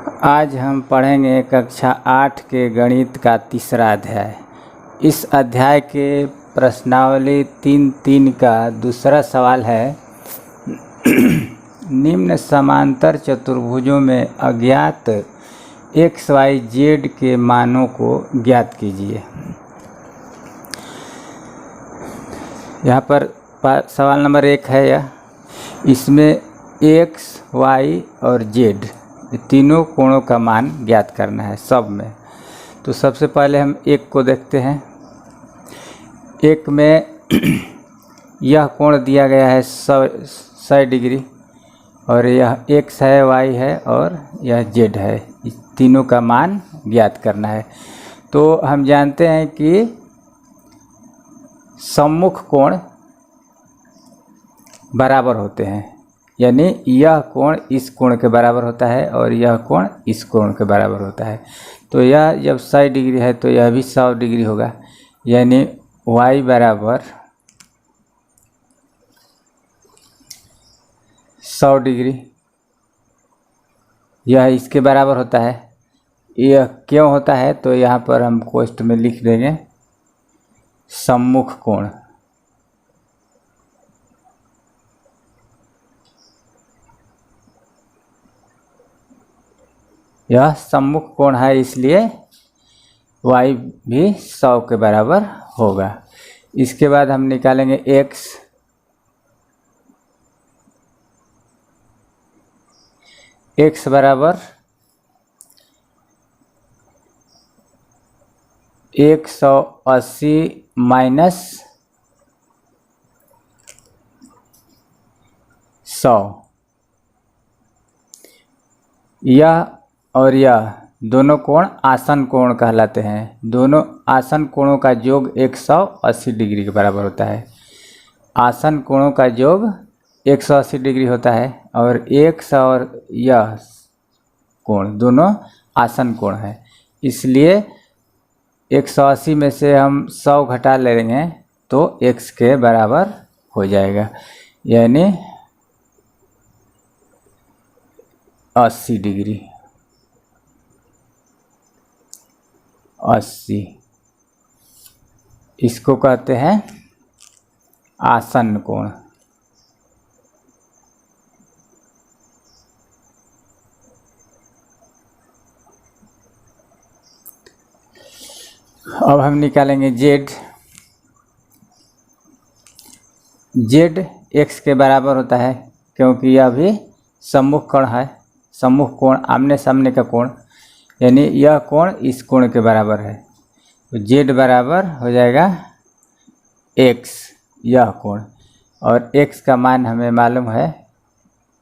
आज हम पढ़ेंगे कक्षा 8 के गणित का तीसरा अध्याय। इस अध्याय के प्रश्नावली 3-3 का दूसरा सवाल है निम्न समांतर चतुर्भुजों में अज्ञात x, y, z के मानों को ज्ञात कीजिए। यहाँ पर सवाल नंबर 1 है यह। इसमें x, y और z तीनों कोणों का मान ज्ञात करना है सब में। तो सबसे पहले हम एक को देखते हैं। एक में यह कोण दिया गया है 100 डिग्री और यह x है, y है और यह z है। इस तीनों का मान ज्ञात करना है। तो हम जानते हैं कि सम्मुख कोण बराबर होते हैं, यानी यह कोण इस कोण के बराबर होता है और यह कोण इस कोण के बराबर होता है। तो यह जब 100 डिग्री है तो यह भी 100 डिग्री होगा, यानी y बराबर 100 डिग्री यह इसके बराबर होता है। यह क्यों होता है तो यहाँ पर हम कोष्ठ में लिख देंगे सम्मुख कोण। यह सम्मुख कोण है, इसलिए y भी 100 के बराबर होगा। इसके बाद हम निकालेंगे x। x बराबर 180 माइनस 100। यह और यह दोनों कोण आसन कोण कहलाते हैं। दोनों आसन कोणों का योग 180 डिग्री के बराबर होता है। आसन कोणों का योग 180 डिग्री होता है और x और यह कोण दोनों आसन कोण है, इसलिए 180 में से हम 100 घटा लेंगे तो x के बराबर हो जाएगा, यानी 80 डिग्री। 80 इसको कहते हैं आसन कोण। अब हम निकालेंगे z। z x के बराबर होता है क्योंकि यह भी सम्मुख कोण है। सम्मुख कोण आमने सामने का कोण, यानी यह कोण इस कोण के बराबर है। तो z बराबर हो जाएगा x, यह कोण, और x का मान हमें मालूम है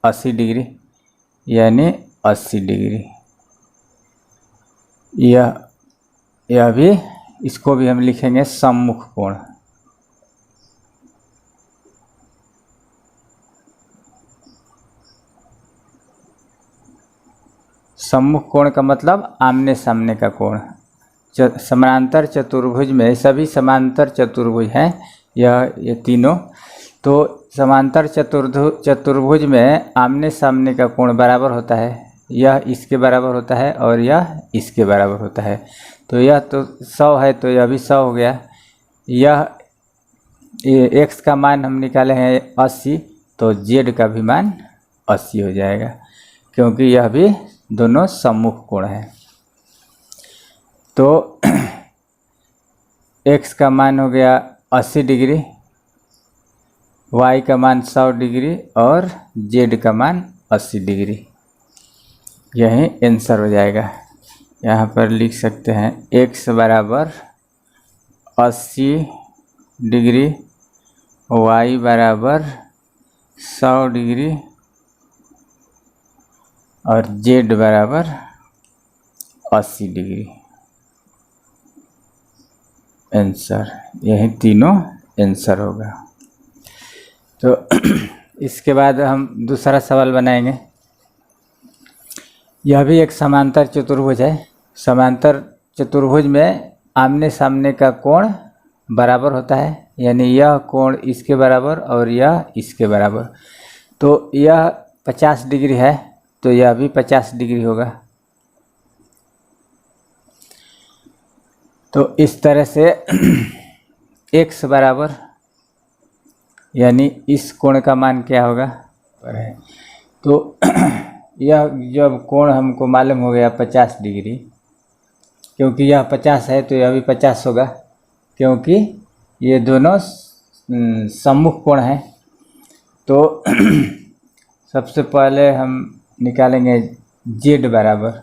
80 डिग्री, यानी 80 डिग्री। यह भी, इसको भी हम लिखेंगे सम्मुख कोण। सम्मुख कोण का मतलब आमने सामने का कोण। समांतर चतुर्भुज में सभी समांतर चतुर्भुज हैं ये तीनों। तो समांतर चतुर्भुज में आमने सामने का कोण बराबर होता है। यह इसके बराबर होता है और यह इसके बराबर होता है। तो यह तो 100 है तो यह भी 100 हो गया। यह x का मान हम निकाले हैं 80, तो z का भी मान 80 हो जाएगा क्योंकि यह भी दोनों सम्मुख कोण है। तो x का मान हो गया 80 डिग्री, y का मान 100 डिग्री और z का मान 80 डिग्री। यही आंसर हो जाएगा। यहाँ पर लिख सकते हैं x बराबर 80 डिग्री, y बराबर 100 डिग्री और z बराबर 80 डिग्री। आंसर, यही तीनों आंसर होगा। तो इसके बाद हम दूसरा सवाल बनाएंगे। यह भी एक समांतर चतुर्भुज है। समांतर चतुर्भुज में आमने सामने का कोण बराबर होता है, यानी यह कोण इसके बराबर और यह इसके बराबर। तो यह 50 डिग्री है तो यह भी 50 डिग्री होगा। तो इस तरह से x बराबर यानी इस कोण का मान क्या होगा है। तो यह जब कोण हमको मालूम हो गया 50 डिग्री, क्योंकि यह 50 है तो यह भी 50 होगा, क्योंकि ये दोनों सम्मुख कोण हैं। तो सबसे पहले हम निकालेंगे z बराबर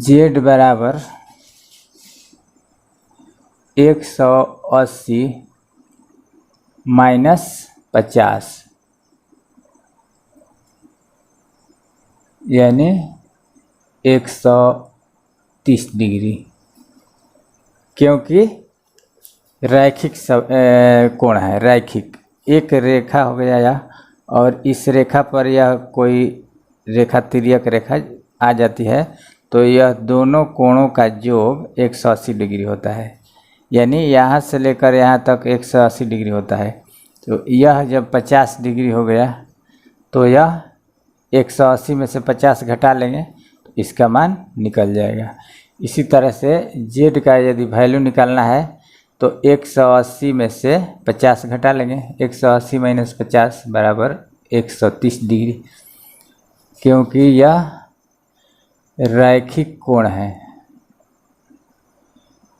z बराबर 180 माइनस 50 यानी 130 डिग्री, क्योंकि रैखिक कोण है। रैखिक एक रेखा हो गया यह, और इस रेखा पर यह कोई रेखा तिर्यक रेखा आ जाती है, तो यह दोनों कोणों का योग 180 डिग्री होता है। यानी यहाँ से लेकर यहाँ तक 180 डिग्री होता है। तो यह जब 50 डिग्री हो गया तो यह 180 में से 50 घटा लेंगे तो इसका मान निकल जाएगा। इसी तरह से z का यदि वैल्यू निकालना है तो 180 में से 50 घटा लेंगे। 180 माइनस 50 बराबर 130 डिग्री, क्योंकि यह रैखिक कोण है।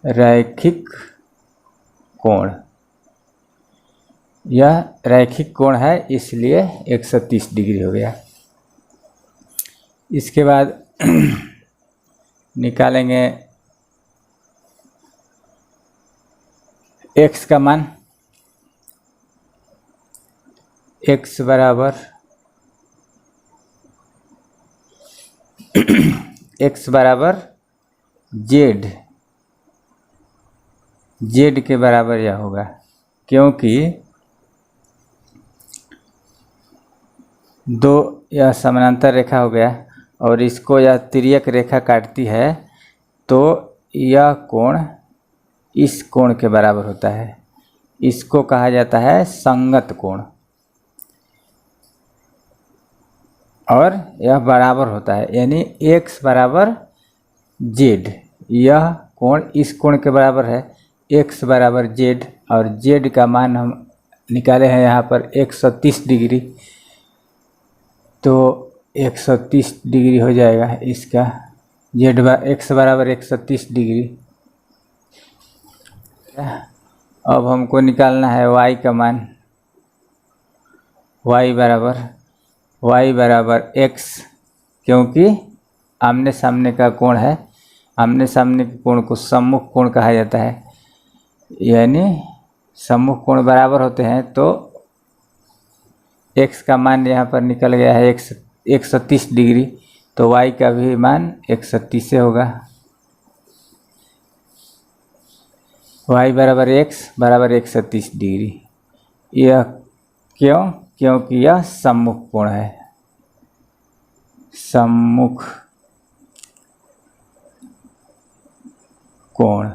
रैखिक कोण, यह रैखिक कोण है, इसलिए 130 डिग्री हो गया। इसके बाद निकालेंगे x का मान। x बराबर x बराबर z के बराबर यह होगा, क्योंकि दो यह समानांतर रेखा हो गया और इसको यह तिर्यक रेखा काटती है, तो यह कोण इस कोण के बराबर होता है। इसको कहा जाता है संगत कोण, और यह बराबर होता है, यानी x बराबर z। यह कोण इस कोण के बराबर है, x बराबर z, और z का मान हम निकाले हैं यहाँ पर 130 डिग्री। तो 130 डिग्री हो जाएगा इसका, x बराबर 130 डिग्री। अब हमको निकालना है y का मान। y बराबर x, क्योंकि आमने सामने का कोण है। आमने सामने के कोण को सम्मुख कोण कहा जाता है, यानी सम्मुख कोण बराबर होते हैं। तो x का मान यहाँ पर निकल गया है 130 डिग्री, तो y का भी मान 130 से होगा। y बराबर x बराबर 130 डिग्री। यह क्यों? क्योंकि यह सम्मुख कोण है। सम्मुख कोण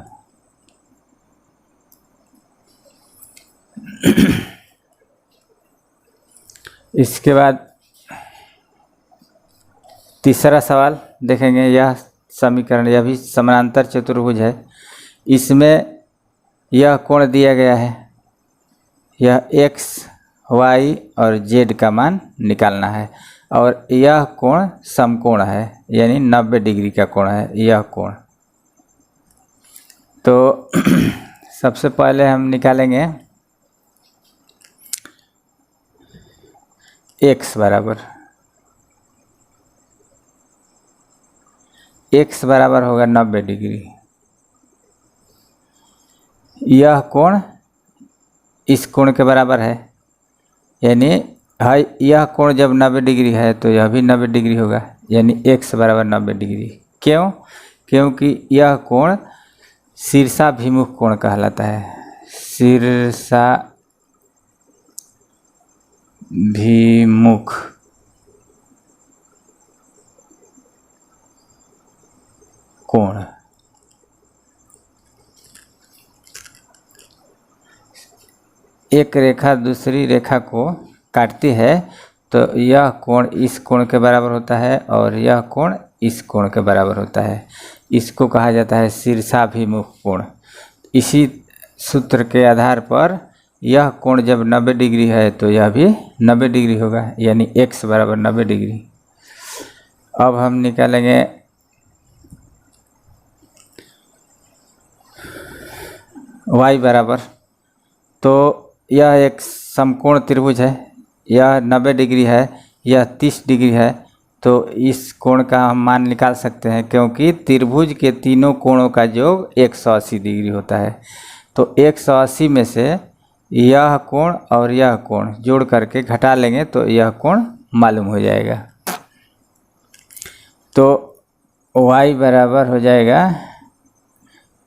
इसके बाद तीसरा सवाल देखेंगे। यह समीकरण, यह भी समानांतर चतुर्भुज है। इसमें यह कोण दिया गया है, यह x, y और z का मान निकालना है, और यह कोण समकोण है, यानी 90 डिग्री का कोण है यह कोण। तो सबसे पहले हम निकालेंगे x बराबर होगा 90 डिग्री। यह कोण इस कोण के बराबर है, यानी यह कोण जब 90 डिग्री है तो यह भी 90 डिग्री होगा, यानी x बराबर 90 डिग्री। क्यों? क्योंकि यह कोण शीर्षाभिमुख कोण कहलाता है। शीर्षाभिमुख कोण। एक रेखा दूसरी रेखा को काटती है तो यह कोण इस कोण के बराबर होता है और यह कोण इस कोण के बराबर होता है। इसको कहा जाता है शीर्षाभिमुख कोण। इसी सूत्र के आधार पर यह कोण जब 90 डिग्री है तो यह भी 90 डिग्री होगा, यानी x बराबर 90 डिग्री। अब हम निकालेंगे y बराबर, तो यह एक समकोण त्रिभुज है, यह 90 डिग्री है, यह 30 डिग्री है, तो इस कोण का हम मान निकाल सकते हैं क्योंकि त्रिभुज के तीनों कोणों का योग 180 डिग्री होता है। तो 180 में से यह कोण और यह कोण जोड़ करके घटा लेंगे तो यह कोण मालूम हो जाएगा। तो y बराबर हो जाएगा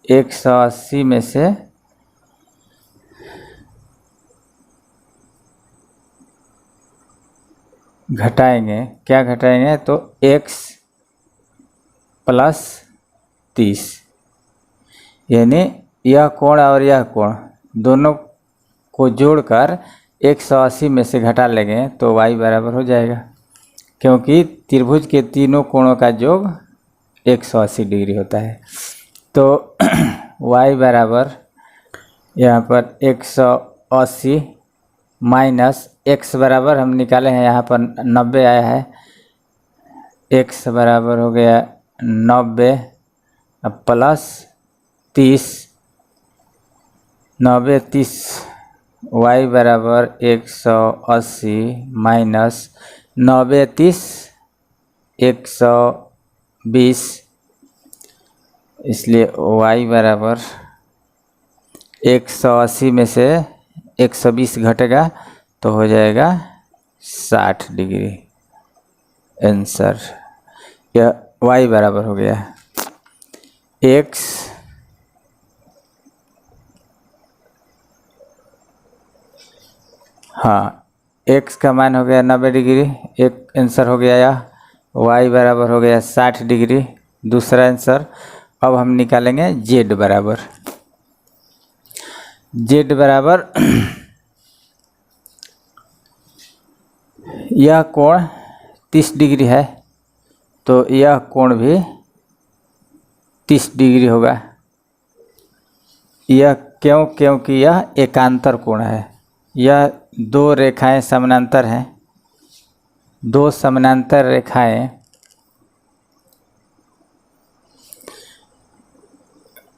180 में से घटाएंगे, क्या घटाएंगे, तो x प्लस 30, यानी यह कोण और यह कोण दोनों को जोड़कर 180 में से घटा लेंगे तो y बराबर हो जाएगा, क्योंकि त्रिभुज के तीनों कोणों का योग 180 डिग्री होता है। तो y बराबर यहाँ पर 180 माइनस x बराबर हम निकाले हैं, यहाँ पर 90 आया है, x बराबर हो गया 90 प्लस 30, 90 30, y बराबर 180 माइनस 90 30 120, इसलिए y बराबर 180 में से 120 घटेगा तो हो जाएगा 60 डिग्री। आंसर यह y बराबर हो गया x हाँ x का मान हो गया 90 डिग्री, एक आंसर हो गया यह। y बराबर हो गया 60 डिग्री, दूसरा आंसर। अब हम निकालेंगे z बराबर, z बराबर यह कोण 30 डिग्री है तो यह कोण भी 30 डिग्री होगा। यह क्यों? क्योंकि यह एकांतर कोण है, यह दो रेखाएं समानांतर हैं, दो समानांतर रेखाएं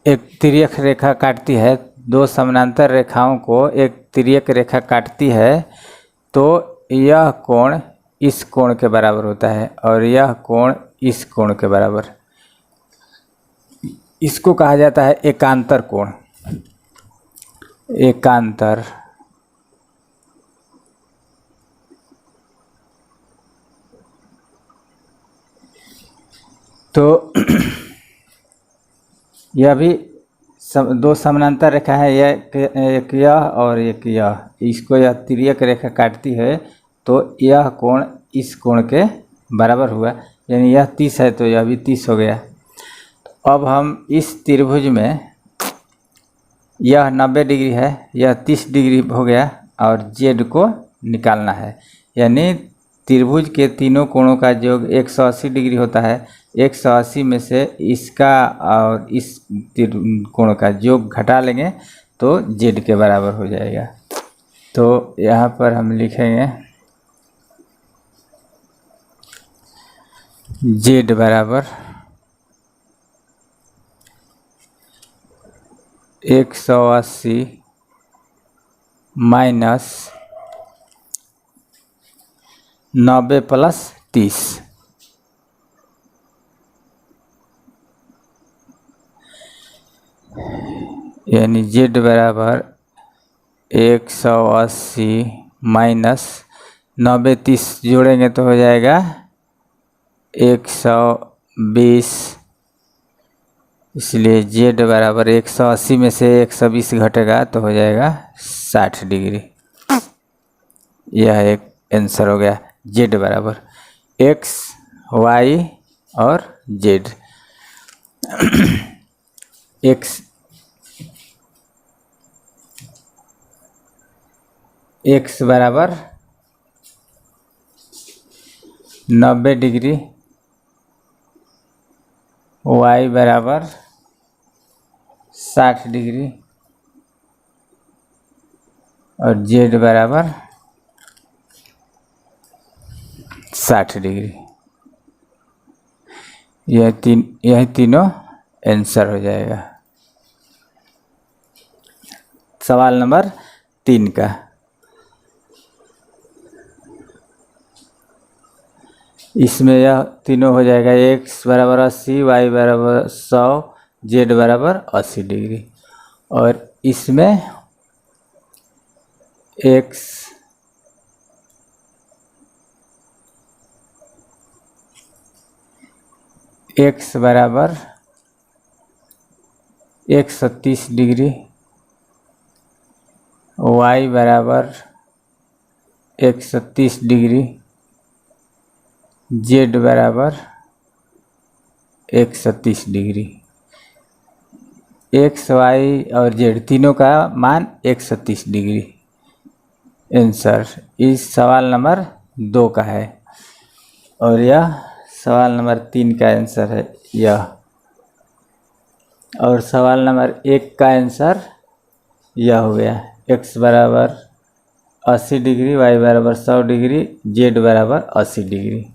एक तिर्यक रेखा काटती है, दो समानांतर रेखाओं को एक तिर्यक रेखा काटती है, तो यह कोण इस कोण के बराबर होता है और यह कोण इस कोण के बराबर। इसको कहा जाता है एकांतर कोण। एकांतर तो यह भी दो समानांतर रेखा है, एक यह और एक यह, इसको यह तिर्यक रेखा काटती है तो यह कोण इस कोण के बराबर हुआ, यानी यह 30 है तो यह भी 30 हो गया। तो अब हम इस त्रिभुज में यह 90 डिग्री है, यह 30 डिग्री हो गया और z को निकालना है, यानी त्रिभुज के तीनों कोणों का योग 180 डिग्री होता है। 180 में से इसका और इस कोण का योग घटा लेंगे तो z के बराबर हो जाएगा। तो यहाँ पर हम लिखेंगे z बराबर 180 माइनस 90 प्लस 30, यानी z बराबर 180 माइनस 90 30 जोड़ेंगे तो हो जाएगा 120, इसलिए z बराबर 180 में से 120 घटेगा तो हो जाएगा 60 डिग्री। यह एक आंसर हो गया z बराबर x y और z। x बराबर 90 डिग्री, y बराबर 60 डिग्री और z बराबर 60 डिग्री। यह तीनों आंसर हो जाएगा सवाल नंबर 3 का। इसमें यह तीनों हो जाएगा, x बराबर 80, y बराबर 100, z बराबर 80 डिग्री। और इसमें x बराबर 130 डिग्री, y बराबर 130 डिग्री, z बराबर 130 डिग्री। x, y और z तीनों का मान 130 डिग्री आंसर इस सवाल नंबर 2 का है। और यह सवाल नंबर 3 का आंसर है यह। और सवाल नंबर 1 का आंसर यह हो गया, x बराबर 80 डिग्री, y बराबर 100 डिग्री, z बराबर 80 डिग्री।